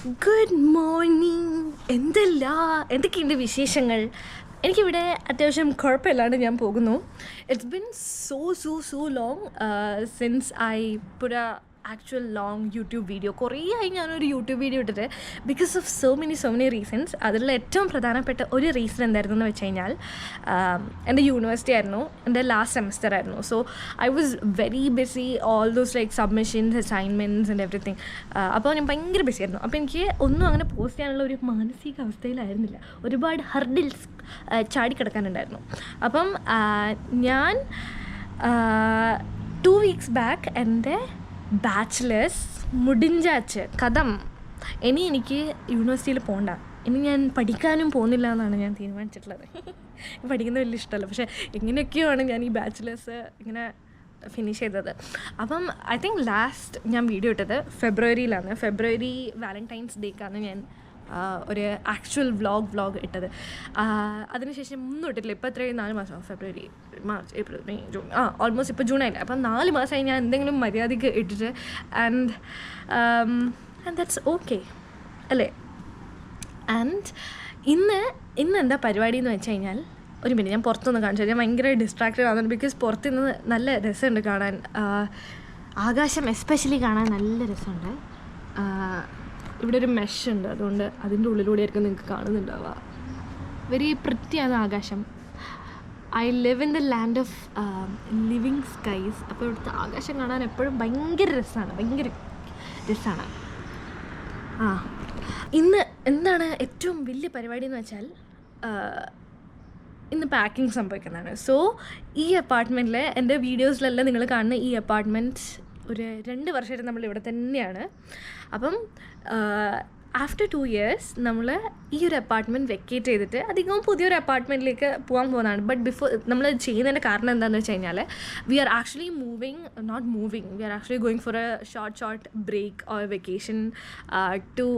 Good morning. എന്തൊക്കെയുണ്ട് വിശേഷങ്ങൾ? എനിക്കിവിടെ അത്യാവശ്യം കുഴപ്പമില്ലാണ്ട് ഞാൻ പോകുന്നു. It's been so long since I put actual long YouTube video. കുറേ ആയി ഞാനൊരു യൂട്യൂബ് വീഡിയോ ഇട്ടിട്ട് because of so many reasons. അതിലുള്ള ഏറ്റവും പ്രധാനപ്പെട്ട ഒരു റീസൺ എന്തായിരുന്നു എന്ന് വെച്ച് കഴിഞ്ഞാൽ എൻ്റെ യൂണിവേഴ്സിറ്റി ആയിരുന്നു, എൻ്റെ ലാസ്റ്റ് സെമസ്റ്റർ ആയിരുന്നു. So I was very busy, all those like submissions, assignments and everything. അപ്പോൾ ഞാൻ ഭയങ്കര ബിസി ആയിരുന്നു. അപ്പോൾ എനിക്ക് ഒന്നും അങ്ങനെ പോസ്റ്റ് ചെയ്യാനുള്ള ഒരു മാനസികാവസ്ഥയിലായിരുന്നില്ല. ഒരുപാട് ഹർഡിൽസ് ചാടിക്കിടക്കാനുണ്ടായിരുന്നു. അപ്പം ഞാൻ 2 weeks ബാക്ക് എൻ്റെ ബാച്ചിലേഴ്സ് മുടിഞ്ചാച്ച് കഥം. എനിക്ക് യൂണിവേഴ്സിറ്റിയിൽ പോകണ്ട, ഇനി ഞാൻ പഠിക്കാനും പോകുന്നില്ല എന്നാണ് ഞാൻ തീരുമാനിച്ചിട്ടുള്ളത്. പഠിക്കുന്നത് വലിയ ഇഷ്ടമല്ല, പക്ഷേ എങ്ങനെയൊക്കെയാണ് ഞാൻ ഈ ബാച്ചിലേഴ്സ് ഇങ്ങനെ ഫിനിഷ് ചെയ്തത്. അപ്പം ഐ തിങ്ക് ലാസ്റ്റ് ഞാൻ വീഡിയോ ഇട്ടത് ഫെബ്രുവരിയിലാണ്. ഫെബ്രുവരി വാലൻറ്റൈൻസ് ഡേക്കാണ് ഞാൻ ഒരു ആക്ച്വൽ വ്ളോഗ് ഇട്ടത്. അതിനുശേഷം ഒന്നും ഇട്ടിട്ടില്ല. ഇപ്പോൾ എത്രയും 4 മാസം, February, March, April, May, June, almost ഇപ്പോൾ ജൂൺ ആയില്ല. അപ്പം 4 മാസമായി ഞാൻ എന്തെങ്കിലും മര്യാദയ്ക്ക് ഇട്ടിട്ട്. ആൻഡ് ദാറ്റ്സ് ഓക്കെ അല്ലേ? ആൻഡ് ഇന്ന് എന്താ പരിപാടി എന്ന് വെച്ച് കഴിഞ്ഞാൽ, ഒരു മിനിറ്റ് ഞാൻ പുറത്തൊന്ന് കാണിച്ചു. ഞാൻ ഭയങ്കര ഡിസ്ട്രാക്റ്റഡ് ആവുന്നുണ്ട് ബിക്കോസ് പുറത്തുനിന്ന് നല്ല രസമുണ്ട് കാണാൻ. ആകാശം എസ്പെഷ്യലി കാണാൻ നല്ല രസമുണ്ട്. ഇവിടെ ഒരു മെഷ് ഉണ്ട്, അതുകൊണ്ട് അതിൻ്റെ ഉള്ളിലൂടെയായിരിക്കും നിങ്ങൾക്ക് കാണുന്നുണ്ടാവുക. വെരി പ്രിറ്റിയാണ് ആകാശം. I live in the land of living skies. അപ്പോൾ ഇവിടുത്തെ ആകാശം കാണാൻ എപ്പോഴും ഭയങ്കര രസമാണ്. ഇന്ന് എന്താണ് ഏറ്റവും വലിയ പരിപാടി എന്ന് വെച്ചാൽ, ഇന്ന് പാക്കിംഗ് സംഭവിക്കുന്നതാണ്. സോ ഈ അപ്പാർട്ട്മെൻറ്റിൽ എൻ്റെ വീഡിയോസിലെല്ലാം നിങ്ങൾ കാണുന്ന ഈ അപ്പാർട്ട്മെൻറ്റ് ഒരു 2 വർഷമായിട്ട് നമ്മൾ ഇവിടെ തന്നെയാണ്. അപ്പം ആഫ്റ്റർ 2 years നമ്മൾ ഈ ഒരു അപ്പാർട്ട്മെൻറ്റ് വെക്കേറ്റ് ചെയ്തിട്ട് അധികവും പുതിയൊരു അപ്പാർട്ട്മെൻറ്റിലേക്ക് പോകാൻ പോകുന്നതാണ്. ബട്ട് ബിഫോർ നമ്മൾ ചെയ്യുന്നതിൻ്റെ കാരണം എന്താണെന്ന് വെച്ച് കഴിഞ്ഞാൽ, we are actually we are actually going for a short break or vacation to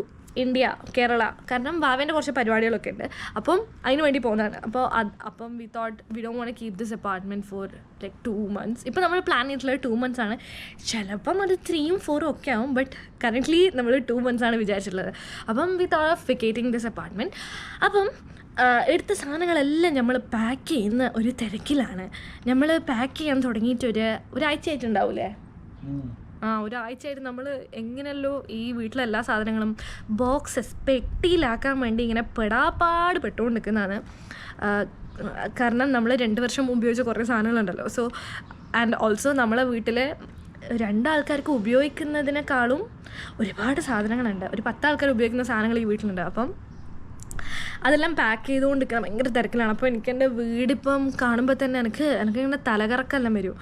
India, Kerala. കാരണം വാവേൻ്റെ കുറച്ച് പരിപാടികളൊക്കെ ഉണ്ട്. അപ്പം അതിന് വേണ്ടി പോകുന്നതാണ്. അപ്പം we thought we don't want to keep this apartment for like 2 months. ഇപ്പോൾ നമ്മൾ പ്ലാൻ ചെയ്തിട്ടുള്ളത് 2 months ആണ്. ചിലപ്പം അത് 3 4 ഒക്കെ ആവും. ബട്ട് കറൻ്റ്ലി നമ്മൾ 2 months ആണ് വിചാരിച്ചിട്ടുള്ളത്. അപ്പം we thought of vacating this apartment. അപ്പം എടുത്ത സാധനങ്ങളെല്ലാം നമ്മൾ പാക്ക് ചെയ്യുന്ന ഒരു തിരക്കിലാണ്. നമ്മൾ പാക്ക് ചെയ്യാൻ തുടങ്ങിയിട്ട് ഒരാഴ്ച ആയിട്ടുണ്ടാവില്ലേ? ഒരാഴ്ചയായിട്ട് നമ്മൾ എങ്ങനെയല്ലോ ഈ വീട്ടിലെല്ലാ സാധനങ്ങളും ബോക്സസ് പെട്ടിയിലാക്കാൻ വേണ്ടി ഇങ്ങനെ പെട്ടുകൊണ്ട് നിൽക്കുന്നതാണ്. കാരണം നമ്മൾ 2 വർഷം ഉപയോഗിച്ച കുറേ സാധനങ്ങളുണ്ടല്ലോ. സോ ആൻഡ് ഓൾസോ നമ്മളെ വീട്ടിൽ 2 ആൾക്കാർക്ക് ഉപയോഗിക്കുന്നതിനേക്കാളും ഒരുപാട് സാധനങ്ങളുണ്ട്. ഒരു 10 ആൾക്കാർ ഉപയോഗിക്കുന്ന സാധനങ്ങൾ ഈ വീട്ടിലുണ്ട്. അപ്പം അതെല്ലാം പാക്ക് ചെയ്തുകൊണ്ടിരിക്കണം, ഭയങ്കര തിരക്കിലാണ്. അപ്പോൾ എൻ്റെ വീടിപ്പം കാണുമ്പോൾ തന്നെ എനിക്കിങ്ങനെ തലകറക്കെല്ലാം വരും.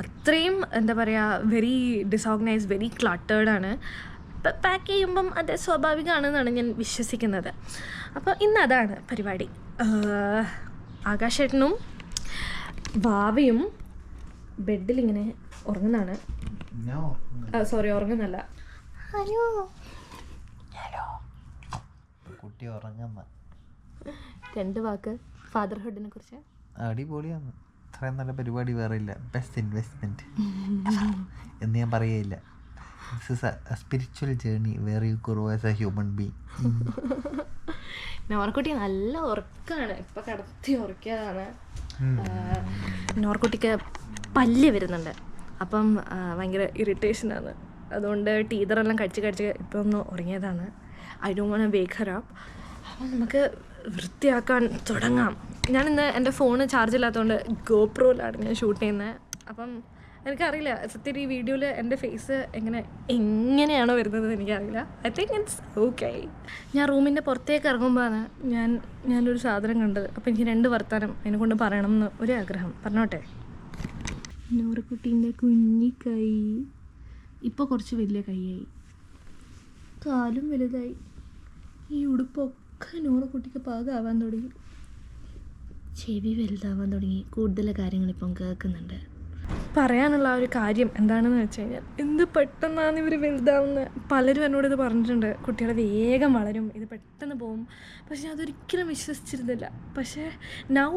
അത്രയും എന്താ പറയുക, വെരി ഡിസോർഗനൈസ്ഡ്, വെരി ക്ലട്ടേർഡാണ്. പാക്ക് ചെയ്യുമ്പം അത് സ്വാഭാവികമാണെന്നാണ് ഞാൻ വിശ്വസിക്കുന്നത്. അപ്പോൾ ഇന്ന് അതാണ് പരിപാടി. ആകാശേട്ടനും വാവയും ബെഡിലിങ്ങനെ ഉറങ്ങുന്നതാണ്. ഉറങ്ങുന്നല്ല, ഹലോ കുട്ടി ഉറങ്ങുന്ന 2 വാക്ക് ഫാദർഹുഡിനെ കുറിച്ച്. അടിപൊളിയാണ്. അത്രയും നല്ല പരിപാടി വേറെ ഇല്ല. ബെസ്റ്റ് ഇൻവെസ്റ്റ്മെന്റ് എന്ന് ഞാൻ പറയില്ല. This is a spiritual journey where you grow as a human being. നോർക്കുട്ടി നല്ല ഉറക്കമാണ്. ഇപ്പം കിടത്തി ഉറക്കിയതാണ്. നോർക്കുട്ടിക്ക് പല്ല് വരുന്നുണ്ട്. അപ്പം ഭയങ്കര ഇറിറ്റേഷനാണ്. അതുകൊണ്ട് ടീതറെല്ലാം കഴിച്ച് ഇപ്പം ഒന്ന് ഉറങ്ങിയതാണ്. I don't want to wake her up. അപ്പം നമുക്ക് വൃത്തിയാക്കാൻ തുടങ്ങാം. ഞാനിന്ന് എൻ്റെ ഫോണ് ചാർജ് ഇല്ലാത്തതുകൊണ്ട് ഗോപ്രോയിലാണ് ഞാൻ ഷൂട്ട് ചെയ്യുന്നത്. അപ്പം എനിക്കറിയില്ല സത്യം ഈ വീഡിയോയിൽ എൻ്റെ ഫേസ് എങ്ങനെയാണോ വരുന്നത് എനിക്കറിയില്ല. I think it's okay. ഞാൻ റൂമിൻ്റെ പുറത്തേക്ക് ഇറങ്ങുമ്പോഴാണ് ഞാനൊരു സാധനം കണ്ടത്. അപ്പോൾ എനിക്ക് 2 വർത്താനം അതിനെ കൊണ്ട് പറയണം എന്ന് ഒരു ആഗ്രഹം. പറഞ്ഞോട്ടെ. നൂറുകുട്ടീൻ്റെ കുഞ്ഞി കൈ ഇപ്പോൾ കുറച്ച് വലിയ കൈയായി, കാലും വലുതായി, ഈ ഉടുപ്പൊക്കെ നൂറുകുട്ടിക്ക് പാകമാവാൻ തുടങ്ങി, ചെവി വലുതാവാൻ തുടങ്ങി, കൂടുതൽ കാര്യങ്ങളിപ്പം കേൾക്കുന്നുണ്ട്. പറയാനുള്ള ഒരു കാര്യം എന്താണെന്ന് വെച്ച് കഴിഞ്ഞാൽ, എന്ത് പെട്ടെന്നാണ് ഇവർ വലുതാവുന്നത്. പലരും എന്നോട് ഇത് പറഞ്ഞിട്ടുണ്ട്, കുട്ടികൾ വേഗം വളരും, ഇത് പെട്ടെന്ന് പോവും. പക്ഷെ അതൊരിക്കലും വിശ്വസിച്ചിരുന്നില്ല. പക്ഷേ now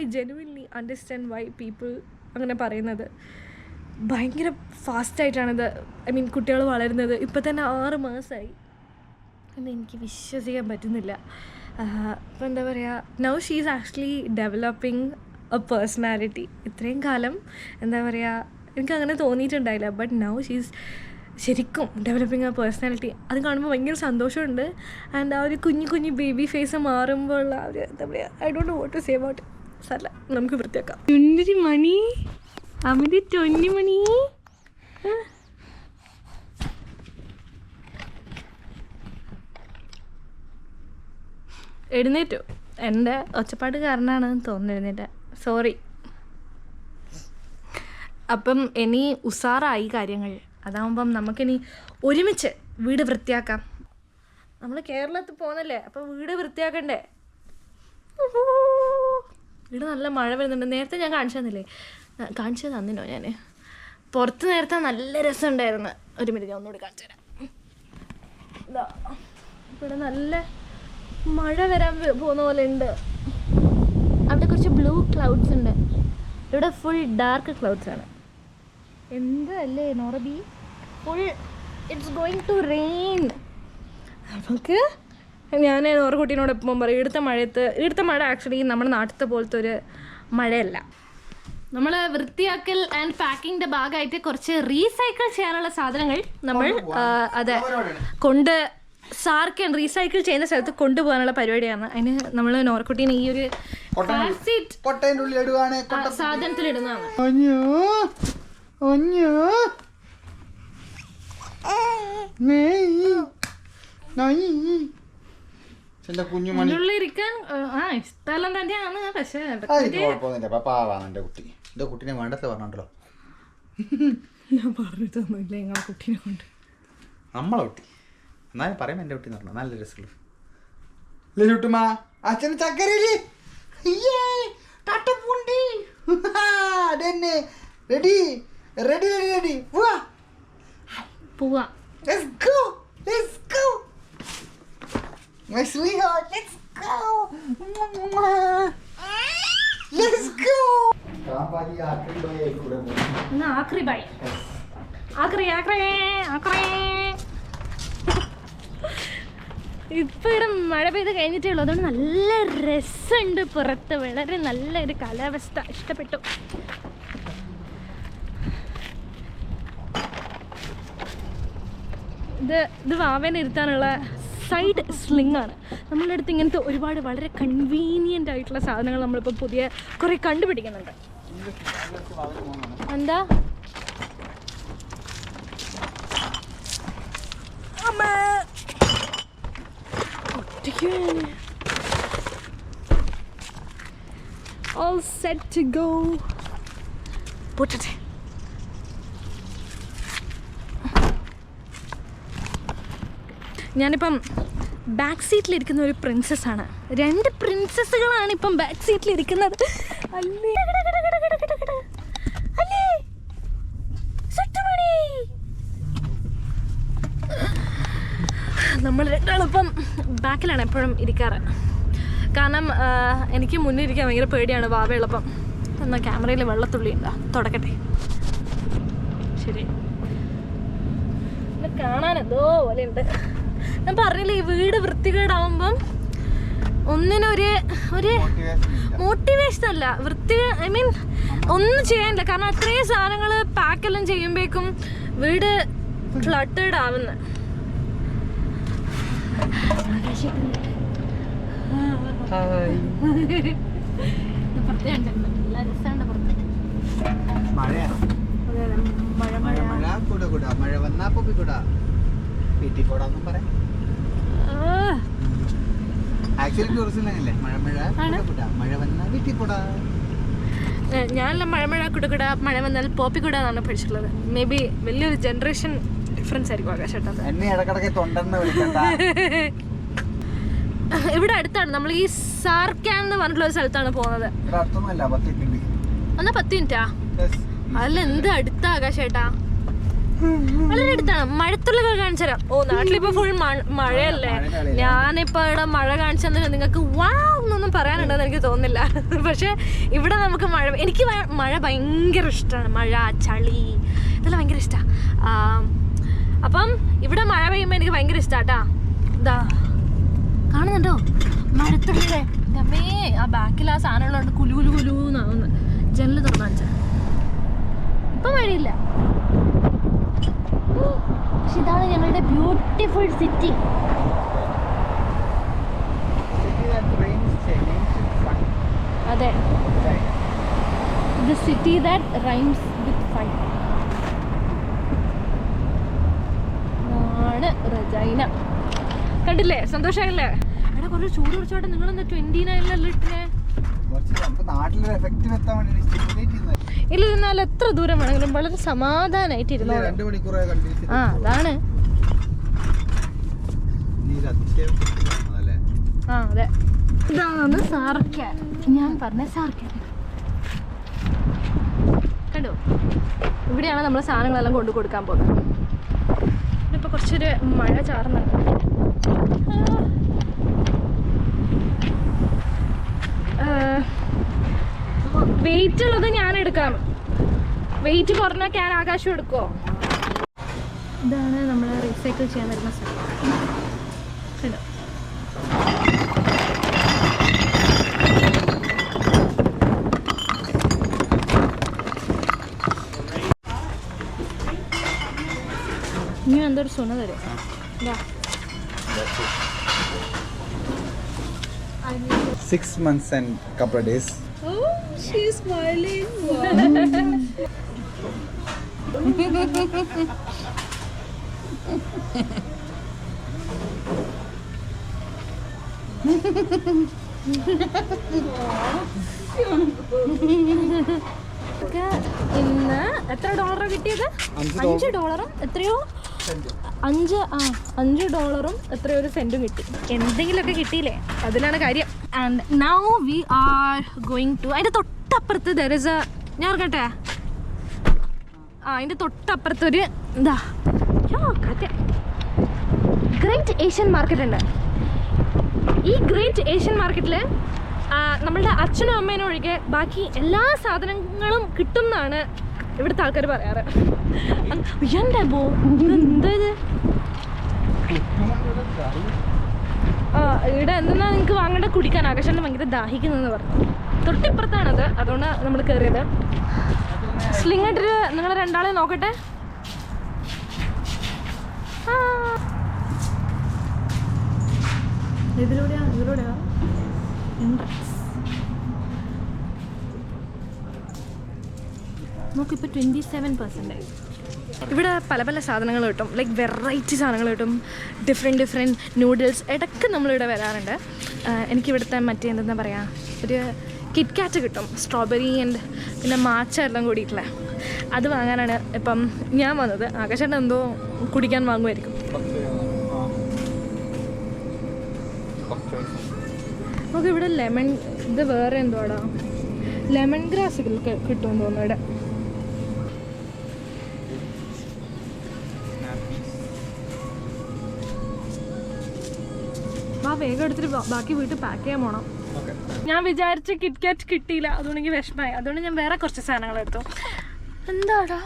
I genuinely understand why people അങ്ങനെ പറയുന്നത്. ഭയങ്കര ഫാസ്റ്റായിട്ടാണിത് കുട്ടികൾ വളരുന്നത്. ഇപ്പം തന്നെ 6 മാസമായി. എനിക്ക് വിശ്വസിക്കാൻ പറ്റുന്നില്ല. അപ്പോൾ എന്താ പറയുക, now she is actually developing A personality. ഇത്രയും കാലം എന്താ പറയുക എനിക്കങ്ങനെ തോന്നിയിട്ടുണ്ടായില്ല. ബട്ട് നൗ ഷീ ഈസ് ശരിക്കും ഡെവലപ്പിംഗ് എ പേഴ്സണാലിറ്റി. അത് കാണുമ്പോൾ ഭയങ്കര സന്തോഷമുണ്ട്. ആൻഡ് ആ ഒരു കുഞ്ഞു ബേബി ഫേസ് മാറുമ്പോൾ ഉള്ള ഒരു എന്താ പറയുക, I don't know what to say about. സാരല്ല, നമുക്ക് വൃത്തിയാക്കാം. 20 മണി അമിത് 20 മണി. എഴുന്നേറ്റു. എൻ്റെ ഒച്ചപ്പാട് കാരണമാണെന്ന് തോന്നുന്നു എഴുന്നേറ്റ. സോറി. അപ്പം ഇനി ഉസാറായി കാര്യങ്ങൾ. അതാവുമ്പം നമുക്കിനി ഒരുമിച്ച് വീട് വൃത്തിയാക്കാം. നമ്മൾ കേരളത്തിൽ പോകുന്നല്ലേ, അപ്പോൾ വീട് വൃത്തിയാക്കണ്ടേ. വീട് നല്ല മഴ വരുന്നുണ്ട്. നേരത്തെ ഞാൻ കാണിച്ചു തന്നിനോ ഞാൻ? പുറത്ത് നേരത്തെ നല്ല രസമുണ്ടായിരുന്നു. ഒരു മിനിറ്റ്, ഞാൻ ഒന്നുകൂടി കാണിച്ചു തരാം. ഇതാ ഇവിടെ നല്ല മഴ വരാൻ പോകുന്ന പോലെ ഉണ്ട്. അവിടെ കുറച്ച് ബ്ലൂ ക്ലൗഡ്സ് ഉണ്ട്. ഇവിടെ ഫുൾ ഡാർക്ക് ക്ലൗഡ്സ് ആണ്. എന്തല്ലേ നോറബി, full it's going to rain. നമുക്ക് ഞാൻ നോറക്കുട്ടീനോട് എപ്പം പറയും, ഇവിടുത്തെ മഴ ആക്ച്വലി നമ്മുടെ നാട്ടിലത്തെ പോലത്തെ ഒരു മഴയല്ല. നമ്മൾ വൃത്തിയാക്കൽ ആൻഡ് പാക്കിങ്ങിൻ്റെ ഭാഗമായിട്ട് കുറച്ച് റീസൈക്കിൾ ചെയ്യാനുള്ള സാധനങ്ങൾ നമ്മൾ സാർക്ക് റീസൈക്കിൾ ചെയ്യുന്ന സ്ഥലത്ത് കൊണ്ടുപോകാനുള്ള പരിപാടിയാണ്. അതിന് നമ്മൾ നോറക്കുട്ടീനെ ഈ ഒരു സാധനത്തിൽ ഇടുന്നതാണ്. ഉള്ളിരിക്കാൻ ഇഷ്ടമെല്ലാം തന്നെയാണ്. പക്ഷേ കുട്ടീനെ വേണ്ടത് പറഞ്ഞോ. ഞാൻ പറഞ്ഞിട്ടൊന്നുമില്ല നിങ്ങളെ കുട്ടീനെ കൊണ്ട്. നമ്മളെ കുട്ടി എന്നാലും പറയാം, എൻ്റെ കുട്ടി എന്ന് പറഞ്ഞാൽ നല്ല രസമുള്ളൂ. അച്ഛന് ചക്കരയില്ലേ റെഡി റെഡി റെഡി പോവാ. Let's go. Let's go. My sweetheart, let's go. Let's go. ആക്രി ബൈ. ആക്രി. ഇപ്പൊ ഇവിടെ മഴ പെയ്ത് കഴിഞ്ഞിട്ടേ ഉള്ളൂ. അതുകൊണ്ട് നല്ല രസമുണ്ട് പുറത്ത്. വളരെ നല്ലൊരു കാലാവസ്ഥ. ഇഷ്ടപ്പെട്ടു. ഇത് വാവേനെ ഇരുത്താനുള്ള സൈഡ് സ്ലിംഗ് ആണ്. നമ്മളുടെ അടുത്ത് ഇങ്ങനത്തെ ഒരുപാട് വളരെ കൺവീനിയൻ്റ് ആയിട്ടുള്ള സാധനങ്ങൾ നമ്മളിപ്പോൾ പുതിയ കുറേ കണ്ടുപിടിക്കുന്നുണ്ട്. എന്താ all set to go. പൊട്ടട്ടെ. ഞാനിപ്പം ബാക്ക് സീറ്റിലിരിക്കുന്ന ഒരു പ്രിൻസസ്സാണ്. 2 പ്രിൻസസ്സുകളാണ് ഇപ്പം ബാക്ക് സീറ്റിലിരിക്കുന്നത്. അല്ലേ നമ്മൾ രണ്ടാളിപ്പം ബാക്കിലാണ് എപ്പോഴും ഇരിക്കാറ്. കാരണം എനിക്ക് മുന്നിൽ ഇരിക്കാൻ ഭയങ്കര പേടിയാണ് വാവയുള്ളപ്പം. എന്നാൽ ക്യാമറയിൽ വെള്ളത്തുള്ളി ഉണ്ടാ തുടക്കട്ടെ. ശരി, കാണാൻ എന്തോ പോലെ ഉണ്ട്. ഞാൻ പറഞ്ഞില്ലേ, ഈ വീട് വൃത്തികേടാവുമ്പം ഒന്നിനൊരു മോട്ടിവേഷൻ അല്ല, ഐ മീൻ ഒന്നും ചെയ്യാനില്ല. കാരണം അത്രയും സാധനങ്ങൾ പാക്കെല്ലാം ചെയ്യുമ്പോഴേക്കും വീട് ക്ലട്ടേഡ് ആവുന്നു. മഴ വന്നാ പൊപ്പിക്കൂടാ, വീട്ടിൽ കൂടാന്നും പറയാം. ആക്ച്വലി ടൂറിസം അല്ലേ മഴ വന്നാൽ വീട്ടിൽ കൂടാ. ഞാനെല്ലാം മഴ കുടുകൂടാ, മഴ വന്നാൽ പോപ്പിക്കൂടാന്നാണ് പഠിച്ചിട്ടുള്ളത്. മേ ബി വലിയൊരു ജനറേഷൻ ഡിഫറൻസ് ആയിരിക്കും ആകാശേട്ടാ. എന്നെ ഇടക്കിടക്ക് തൊണ്ടെന്ന് വിളിക്കണ്ട. ഇവിടെ അടുത്താണ്, നമ്മൾ ഈ സാർക്കാൻ എന്ന് പറഞ്ഞിട്ടുള്ള ഒരു സ്ഥലത്താണ് പോകുന്നത്. എന്നാ 10 മിനിറ്റാ? അല്ല എന്ത് അടുത്ത ആകാശേട്ടാ, വളരെ അടുത്താണ്. മഴത്തുള്ളികൾ കാണിച്ചു തരാം. ഓ, നാട്ടിലിപ്പോ ഫുൾ മഴയല്ലേ. ഞാനിപ്പോ ഇവിടെ മഴ കാണിച്ചു തന്നിട്ട് നിങ്ങൾക്ക് വാവ് എന്നൊന്നും പറയാനുണ്ടെന്ന് എനിക്ക് തോന്നുന്നില്ല. പക്ഷെ ഇവിടെ നമുക്ക് എനിക്ക് മഴ ഭയങ്കര ഇഷ്ടമാണ്. മഴ, ചളി ഇതെല്ലാം ഭയങ്കര ഇഷ്ടമാണ്. അപ്പം ഇവിടെ മഴ പെയ്യുമ്പോൾ എനിക്ക് ഭയങ്കര ഇഷ്ടമാട്ടാ. ഇതാ കാണുന്നുണ്ടോ മരത്തുള്ളിലെ അമ്മേ ആ ബാക്കിൽ ആ സാധനങ്ങളുണ്ട് കുലു കുലു കുലുന്നാവുന്നു. ജനല് തുറന്നു ഇപ്പം മഴയില്ല. പക്ഷെ ഇതാണ് ഞങ്ങളുടെ ബ്യൂട്ടിഫുൾ സിറ്റി. അതെ, the city that rhymes with fun ആണ് റജൈന. കണ്ടില്ലേ, സന്തോഷമായില്ലേ? എടാ കുറച്ച് ചൂട് കുറച്ചോട്ടെ. നിങ്ങളെന്താ 29 ഇട്ടിനെ? ഇല്ല, ഇരുന്നാലും എത്ര ദൂരം വേണമെങ്കിലും വളരെ സമാധാനമായിട്ട് ഇരുന്നോ. ആ അതാണ്. ആ അതെ, ഇതാണ് സാർക്കാൻ. ഞാൻ പറഞ്ഞ സാർക്കാൻ കണ്ടോ? ഇവിടെയാണ് നമ്മൾ സാധനങ്ങളെല്ലാം കൊണ്ടു കൊടുക്കാൻ പോകുന്നത്. ഇപ്പൊ കുറച്ചൊരു മഴ ചാറുന്നുണ്ട്. വെയിറ്റ് ഉള്ളത് ഞാൻ എടുക്കാം. വെയിറ്റ് കുറഞ്ഞ ക്യാൻ ആകാശം എടുക്കുമോ? ഇതാണ് നമ്മൾ റീസൈക്കിൾ ചെയ്യാൻ വരുന്ന സ്ഥലം. കണ്ടോ? ഇനി എന്തൊരു സുന തരും. 6 months and couple of days. Oh, she's smiling. ഇന്ന് എത്ര ഡോളറാ കിട്ടിയത്? $5 എത്രയോ? $5 എത്രയോ ഒരു സെന്റും കിട്ടി. എന്തെങ്കിലുമൊക്കെ കിട്ടിയില്ലേ, അതിലാണ് കാര്യം. And now we are going to, അതിൻ്റെ തൊട്ടപ്പുറത്ത് ദർ ഇസ് എ, ഞാൻ ഓർക്കട്ടെ, അതിൻ്റെ തൊട്ടപ്പുറത്തൊരു എന്താ ഗ്രേറ്റ് ഏഷ്യൻ മാർക്കറ്റ് ഉണ്ട്. ഈ ഗ്രേറ്റ് ഏഷ്യൻ മാർക്കറ്റിൽ നമ്മളുടെ അച്ഛനും അമ്മേനും ഒഴികെ ബാക്കി എല്ലാ സാധനങ്ങളും കിട്ടും എന്നാണ് ഇവിടുത്തെ ആൾക്കാർ പറയാറ്. എന്താ എന്താ ഇത്? ഇവിടെ എന്തെന്നാ നിങ്ങൾക്ക് വാങ്ങേണ്ട കുടിക്കാൻ ആകാശം ഭയങ്കര ദാഹിക്കുന്നതെന്ന് പറഞ്ഞു. തൊട്ടിപ്പുറത്താണത്, അതുകൊണ്ട് നമ്മൾ കയറിയത്. സ്ലിങ് ഇട്ടിട്ട് നിങ്ങൾ രണ്ടാളെ നോക്കട്ടെ. ഇതിലൂടെയാ നോക്കിപ്പോൾ 27%. ഇവിടെ പല പല സാധനങ്ങൾ കിട്ടും, ലൈക്ക് വെറൈറ്റി സാധനങ്ങൾ കിട്ടും. ഡിഫറെൻറ്റ് നൂഡിൽസ് ഇടയ്ക്ക് നമ്മളിവിടെ വരാറുണ്ട്. എനിക്കിവിടുത്തെ മറ്റേ എന്താ പറയുക, ഒരു കിറ്റ്കാറ്റ് കിട്ടും, സ്ട്രോബെറി ആൻഡ് പിന്നെ മാച്ച എല്ലാം കൂടിയിട്ടുള്ള. അത് വാങ്ങാനാണ് ഇപ്പം ഞാൻ വന്നത്. ആകാശേട്ടൻ എന്തോ കുടിക്കാൻ വാങ്ങുമായിരിക്കും. നമുക്ക് ഇവിടെ ലെമൺ, ഇത് വേറെ എന്തോടാ, ലെമൺ ഗ്രാസ് കിട്ടുമെന്ന് തോന്നുന്നു ഇവിടെ. വേഗം എടുത്തിട്ട് ബാക്കി വീട്ടിൽ പാക്ക് ചെയ്യാൻ പോകണം. ഞാൻ വിചാരിച്ച കിറ്റ്കാറ്റ് കിട്ടിയില്ല, അതുകൊണ്ട് എനിക്ക് വിഷമമായി. അതുകൊണ്ട് ഞാൻ വേറെ കുറച്ച് സാധനങ്ങൾ എടുത്തു. എന്താടാ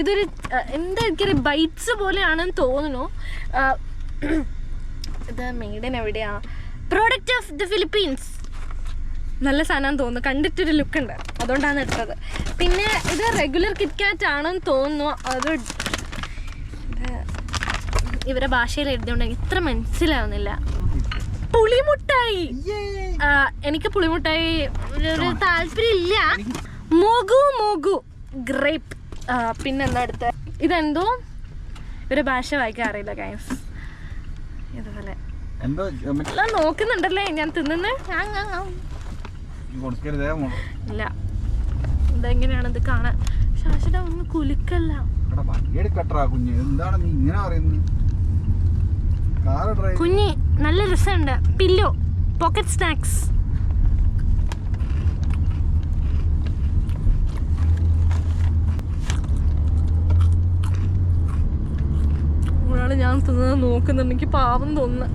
ഇതൊരു എന്താ എനിക്കൊരു ബൈറ്റ്സ് പോലെയാണെന്ന് തോന്നുന്നു. ഇത് മെയ്ഡ് ഇൻ എവിടെയാ? Product of the Philippines. നല്ല സാധനം തോന്നുന്നു, കണ്ടിട്ടൊരു ലുക്ക് ഉണ്ട്, അതുകൊണ്ടാണ് എടുത്തത്. പിന്നെ ഇത് റെഗുലർ കിറ്റ്കാറ്റ് ആണെന്ന് തോന്നുന്നു. അത് ഇവരെ ഭാഷയിൽ എഴുതിയോണ്ട് ഇത്ര മനസ്സിലാവുന്നില്ല. പുളിമുട്ടായി. എനിക്ക് പുളിമുട്ടായി ഒരു താല്പര്യം ഇല്ല. മോഗു ഗ്രേപ്പ്. പിന്നെന്താ അടുത്ത, ഇതെന്തോ ഇവരെ ഭാഷ വായിക്കാൻ അറിയില്ല ഗൈസ്. ഇതുപോലെ നോക്കുന്നുണ്ടല്ലേ ഞാൻ തിന്നുന്ന. ഇല്ല, ഇതെങ്ങനെയാണ് ഇത് കാണാൻ? ശാശ്വത ഒന്ന് കുലുക്കല്ല. കുഞ്ഞി നല്ല രസമുണ്ട്. Pillow pocket snacks. ഒരാള് ഞാൻ തിന്നത് നോക്കുന്നുണ്ട്, എനിക്ക് പാവം തോന്നുന്നു.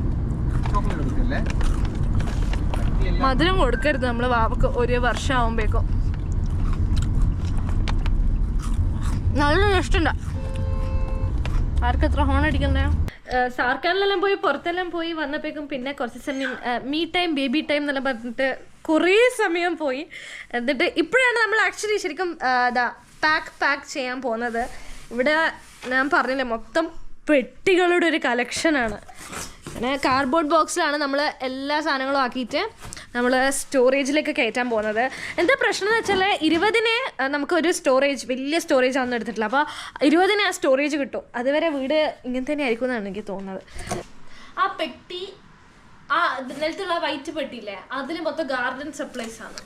മധുരം കൊടുക്കരുത് നമ്മള് വാവക്ക് 1 വർഷം ആവുമ്പേക്കും. നല്ല ഇഷ്ടമുണ്ട്. ആർക്കെത്ര ഹോൺ അടിക്കുന്നേ? സാർക്കാനിലെല്ലാം പോയി പുറത്തെല്ലാം പോയി വന്നപ്പോഴേക്കും പിന്നെ കുറച്ച് സമയം മീ ടൈം ബേബി ടൈം എന്നെല്ലാം പറഞ്ഞിട്ട് കുറേ സമയം പോയി. എന്നിട്ട് ഇപ്പോഴാണ് നമ്മൾ ആക്ച്വലി ശരിക്കും പാക്ക് ചെയ്യാൻ പോകുന്നത്. ഇവിടെ ഞാൻ പറഞ്ഞില്ലേ മൊത്തം പെട്ടികളുടെ ഒരു കളക്ഷനാണ്. അങ്ങനെ കാർഡ്ബോർഡ് ബോക്സിലാണ് നമ്മൾ എല്ലാ സാധനങ്ങളും ആക്കിയിട്ട് നമ്മൾ സ്റ്റോറേജിലേക്ക് കയറ്റാൻ പോകുന്നത്. എന്താ പ്രശ്നം എന്ന് വെച്ചാൽ 20-ന് നമുക്കൊരു സ്റ്റോറേജ് വലിയ സ്റ്റോറേജ് ഒന്നും എടുത്തിട്ടില്ല. അപ്പോൾ 20-ന് ആ സ്റ്റോറേജ് കിട്ടും. അതുവരെ വീട് ഇങ്ങനെ തന്നെ ആയിരിക്കും എന്നാണ് എനിക്ക് തോന്നുന്നത്. ആ പെട്ടി ആ നിലത്തുള്ള വൈറ്റ് പെട്ടിയില്ലേ അതിൽ മൊത്തം ഗാർഡൻ സപ്ലൈസ് ആണ്.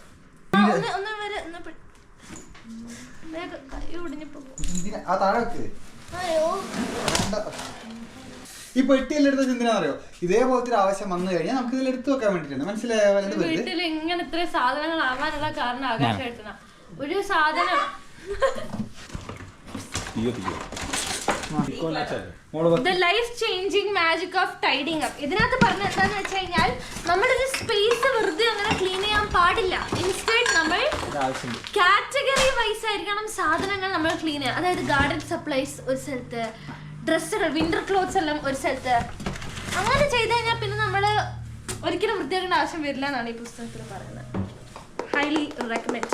ഈ പെട്ടിയെല്ലാം എടുത്തത് എന്തിനാണെന്നറിയോ? ഇതേപോലത്തെ ഒരു ആവശ്യം വന്നു കഴിഞ്ഞാൽ നമുക്ക് ഇതിൽ എടുത്തു വെക്കാൻ വേണ്ടിയിട്ടാണ്. മനസ്സിലായോ? വീട്ടിൽ ഇങ്ങനെ ഇത്ര സാധനങ്ങൾ ആവാനുള്ള കാരണം ആകാശമായിട്ടാണ്. ഒരു സാധനം The life changing magic of tidying up. ഇതിനകത്ത് പറഞ്ഞ എന്താന്ന് വെച്ച് കഴിഞ്ഞാൽ നമ്മളൊരു സ്പേസ് വെറുതെ അങ്ങനെ ക്ലീൻ ചെയ്യാൻ പാടില്ല. ഇൻസ്റ്റെഡ് നമ്മൾ കാറ്റഗറി വൈസ് ആയിരിക്കണം സാധനങ്ങൾ നമ്മൾ ക്ലീൻ ചെയ്യാം. അതായത് ഗാർഡൻ സപ്ലൈസ് ഒരു സ്ഥലത്ത്, ഡ്രസ്സുകൾ വിന്റർ ക്ലോത്ത്സ് എല്ലാം ഒരു സ്ഥലത്ത്. അങ്ങനെ ചെയ്ത് കഴിഞ്ഞാൽ പിന്നെ നമ്മൾ ഒരിക്കലും വൃത്തിയാക്കേണ്ട ആവശ്യം വരില്ല എന്നാണ് ഈ പുസ്തകത്തിൽ പറയുന്നത്. Highly recommend.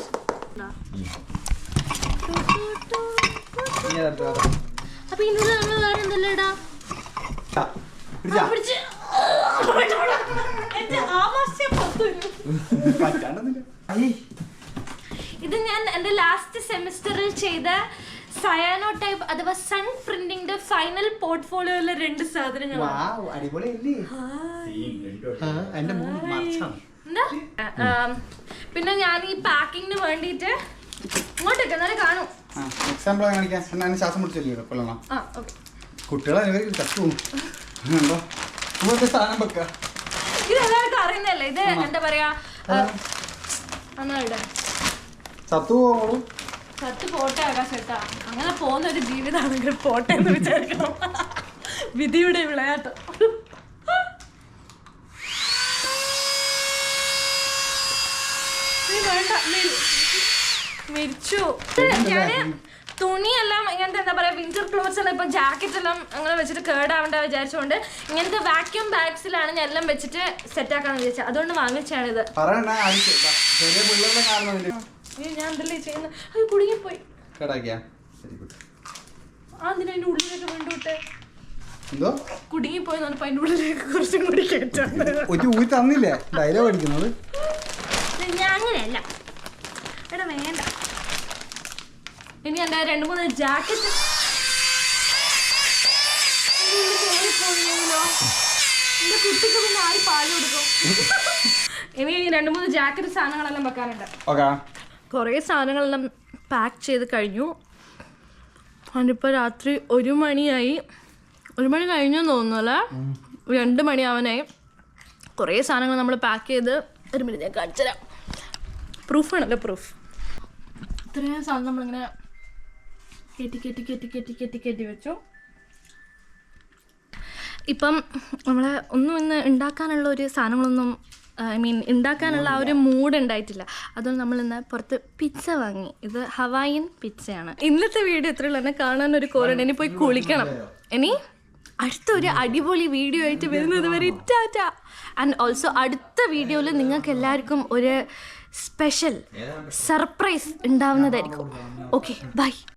അപ്പൊ ഇന്ന് നമ്മൾ വേറെ എന്തെല്ലാം ഇടാം? ഇത് ഞാൻ എന്റെ ലാസ്റ്റ് സെമിസ്റ്ററിൽ ചെയ്ത സയാനോ ടൈപ്പ് അഥവാ സൺ പ്രിന്റിംഗിന്റെ ഫൈനൽ പോർട്ട്ഫോളിയോയിലെ 2 സാധനങ്ങളാണ്. പിന്നെ ഞാൻ ഈ പാക്കിങ്ങിന് വേണ്ടിട്ട് ഇങ്ങോട്ടേക്ക് എന്നാലും കാണും. എക്സാമ്പിൾ കാണിക്കാൻ ശ്വാസം പിടിച്ചല്ലോ കൊള്ളണം. കുട്ടികളെ സാധനം വെക്ക. ഇത് എല്ലാവർക്കും അറിയുന്നല്ലേ. ഇത് എന്താ പറയാ ചത്തു പോട്ടെ ആകാശേട്ടാ. അങ്ങനെ പോകുന്ന ഒരു ജീവിതമാണെങ്കിൽ പോട്ടെ എന്ന് വിചാരിക്കണം. വിധിയുടെ വിളയാട്ടം. മരിച്ചു. ഞാന് തുണിയെല്ലാം ഇങ്ങനത്തെ എന്താ പറയാ വിന്റർ ക്ലോത്ത്സ് എല്ലാം ഇപ്പൊ ജാക്കറ്റ് എല്ലാം അങ്ങനെ വെച്ചിട്ട് കേടാവണ്ട വിചാരിച്ചുകൊണ്ട് ഇങ്ങനത്തെ വാക്യൂം ബാഗ്സിലാണ് ഞാൻ എല്ലാം വെച്ചിട്ട് സെറ്റ് ആക്കാന്ന് വിചാരിച്ചത്. അതുകൊണ്ട് വാങ്ങിച്ചാണിത്. ഞാൻ എന്തല്ലേ ചെയ്യുന്നത്? അത് കുടുങ്ങിപ്പോയി. അതിന്റെ ഉള്ളിലേക്ക് വീണ്ടുവിട്ടെ കുടുങ്ങിപ്പോയി അതിന്റെ ഉള്ളിലേക്ക് കുറച്ചും കൂടി കേട്ടാ തന്നില്ലേ ഡയലോഗ് അടിക്കുന്നത്. ഞാൻ അങ്ങനെയല്ല എടാ വേണ്ട. ഇനി എൻ്റെ 2-3 ജാക്കറ്റ് എന്റെ കുട്ടിക്ക് പിന്നെ ആയി പാല് കൊടുക്കും. ഇനി 2-3 ജാക്കറ്റ് സാധനങ്ങളെല്ലാം വെക്കാനുണ്ട്. കുറേ സാധനങ്ങളെല്ലാം പാക്ക് ചെയ്ത് കഴിഞ്ഞു. അതിപ്പോൾ രാത്രി 1 മണിയായി. 1 മണി കഴിഞ്ഞെന്ന് തോന്നുന്നല്ലേ, 2 മണിയാവാനായി. കുറേ സാധനങ്ങൾ നമ്മൾ പാക്ക് ചെയ്ത് 1 മിനിറ്റ് ഞാൻ കാണിച്ചു തരാം. പ്രൂഫാണല്ലോ പ്രൂഫ്. ഇത്രയും സാധനം നമ്മളിങ്ങനെ കെട്ടി വെച്ചു. ഇപ്പം നമ്മൾ ഒന്നും ഇന്ന് ഉണ്ടാക്കാനുള്ള ഒരു സാധനങ്ങളൊന്നും ഉണ്ടാക്കാനുള്ള ആ ഒരു മൂഡ് ഉണ്ടായിട്ടില്ല. അതുകൊണ്ട് നമ്മളിന്ന് പുറത്ത് പിസ്സ വാങ്ങി. ഇത് ഹവായിയൻ പിസ്സയാണ്. ഇന്നത്തെ വീഡിയോ ഇത്രയുള്ളൂ. എന്നെ കാണാനൊരു കോറുണ്ട്. ഇനി പോയി കുളിക്കണം. ഇനി അടുത്തൊരു അടിപൊളി വീഡിയോ ആയിട്ട് വരുന്നത് വരെ ടാറ്റ. ആൻഡ് ഓൾസോ അടുത്ത വീഡിയോയിൽ നിങ്ങൾക്ക് എല്ലാവർക്കും ഒരു സ്പെഷ്യൽ സർപ്രൈസ് ഉണ്ടാവുന്നതായിരിക്കും. Okay by.